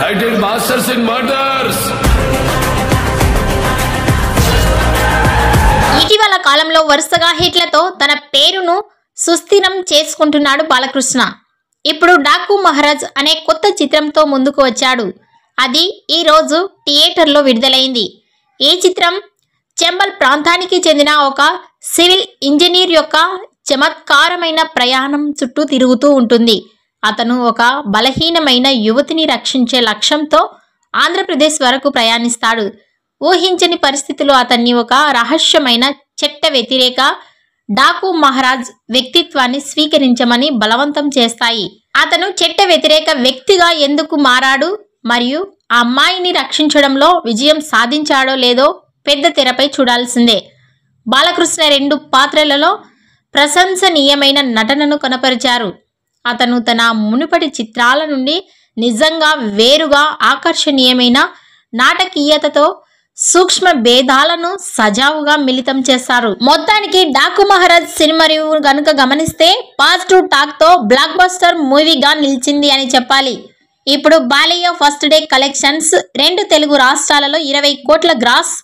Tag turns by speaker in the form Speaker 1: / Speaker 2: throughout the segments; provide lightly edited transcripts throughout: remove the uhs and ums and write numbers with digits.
Speaker 1: I did masters in murders.
Speaker 2: ఇటీవల కాలంలో వరుసగా హిట్లతో తన పేరును సుస్థిరం చేసుకుంటున్నాడు బాలకృష్ణ. ఇప్పుడు డాకు మహారాజ్ అనే కొత్త చిత్రంతో ముందుకు వచ్చాడు. అది ఈ రోజు థియేటర్లో విడుదలైంది. ఈ చిత్రం చంబల్ ప్రాంతానికి చెందిన ఒక సివిల్ ఇంజనీర్ యొక్క చమత్కారమైన ప్రయాణం చుట్టూ తిరుగుతూ ఉంటుంది. అతను ఒక బలహీనమైన యువతిని రక్షించే లక్ష్యంతో ఆంధ్రప్రదేశ్ వరకు ప్రయాణిస్తాడు. ఊహించని పరిస్థితులు అతన్ని ఒక రహస్యమైన చట్ట వ్యతిరేక డాకు మహారాజ్ వ్యక్తిత్వాన్ని స్వీకరించమని బలవంతం చేస్తాయి. అతను చట్ట వ్యతిరేక వ్యక్తిగా ఎందుకు మారాడు మరియు ఆ అమ్మాయిని రక్షించడంలో విజయం సాధించాడో లేదో పెద్ద తెరపై చూడాల్సిందే. బాలకృష్ణ 2 పాత్రలలో ప్రశంసనీయమైన నటనను కనపరిచారు. అతను తన మునుపటి చిత్రాల నుండి నిజంగా వేరుగా ఆకర్షణీయమైన నాటకీయతతో సూక్ష్మ భేదాలను సజావుగా మిళితం చేశారు. మొత్తానికి డాకు మహారాజ్ సినిమా రివ్యూ గనుక గమనిస్తే పాజిటివ్ టాక్ తో బ్లాక్ బస్టర్ మూవీగా నిలిచింది అని చెప్పాలి. ఇప్పుడు Balayya first day collections 2 Telugu రాష్ట్రాలలో 20 కోట్ల గ్రాస్,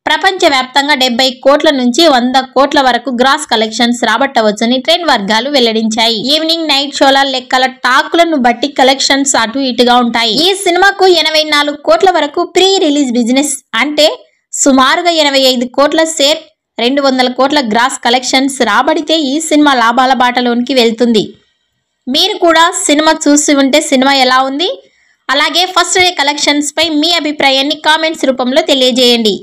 Speaker 2: ప్రపంచవ్యాప్తంగా 70 కోట్ల నుంచి 100 కోట్ల వరకు గ్రాస్ కలెక్షన్స్ రాబట్టవచ్చని ట్రెండ్ వర్గాలు వెల్లడించాయి. ఈవినింగ్ నైట్ షోల లెక్కల టాకులను బట్టి కలెక్షన్స్ అటు ఇటుగా ఉంటాయి. ఈ సినిమాకు 84 కోట్ల వరకు ప్రీ రిలీజ్ బిజినెస్ అంటే సుమారుగా 85 కోట్ల షేర్, 200 కోట్ల గ్రాస్ కలెక్షన్స్ రాబడితే ఈ సినిమా లాభాల బాటలోనికి వెళ్తుంది. మీరు కూడా సినిమా చూసి ఉంటే సినిమా ఎలా ఉంది, అలాగే ఫస్ట్ డే కలెక్షన్స్ పై మీ అభిప్రాయాన్ని కామెంట్స్ రూపంలో తెలియజేయండి.